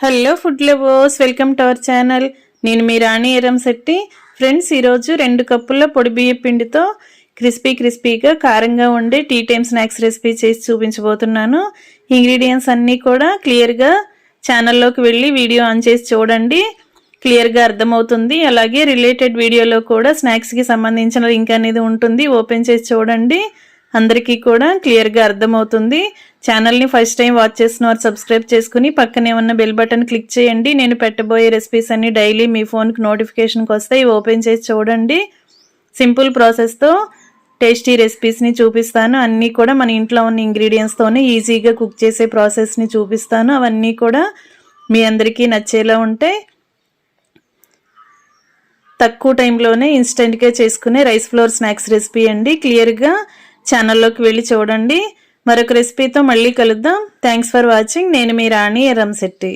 Hello food lovers, welcome to our channel. నేను మీ రాణి Eramsetti. Friends, ఈరోజు 2 కప్పుల పొడి బియ్య పిండితో క్రిస్పీగా కారంగా ఉండే టీ టైమ్ స్నాక్స్ రెసిపీ చేసి చూపించబోతున్నాను. ఇంగ్రీడియంట్స్ అన్నీ కూడా క్లియర్గా ఛానల్లోకి వెళ్ళి వీడియో ఆన్ చేసి చూడండి, క్లియర్గా అర్థమవుతుంది. అలాగే రిలేటెడ్ వీడియోలో కూడా స్నాక్స్కి సంబంధించిన లింక్ అనేది ఉంటుంది, ఓపెన్ చేసి చూడండి, అందరికీ కూడా క్లియర్గా అర్థమవుతుంది. ఛానల్ని ఫస్ట్ టైం వాచ్ చేసిన వారు సబ్స్క్రైబ్ చేసుకుని పక్కనే ఉన్న బెల్ బటన్ క్లిక్ చేయండి. నేను పెట్టబోయే రెసిపీస్ అన్ని డైలీ మీ ఫోన్కి నోటిఫికేషన్కి వస్తాయి, ఓపెన్ చేసి చూడండి. సింపుల్ ప్రాసెస్తో టేస్టీ రెసిపీస్ని చూపిస్తాను. అన్నీ కూడా మన ఇంట్లో ఉన్న ఇంగ్రీడియంట్స్తోనే ఈజీగా కుక్ చేసే ప్రాసెస్ని చూపిస్తాను. అవన్నీ కూడా మీ అందరికీ నచ్చేలా ఉంటాయి. తక్కువ టైంలోనే ఇన్స్టెంట్గా చేసుకునే రైస్ ఫ్లోర్ స్నాక్స్ రెసిపీ అండి. క్లియర్గా ఛానల్లోకి వెళ్ళి చూడండి. మరొక రెసిపీతో మళ్ళీ కలుద్దాం. Thanks for watching. నేను మీ రాణి ఎరంశెట్టి.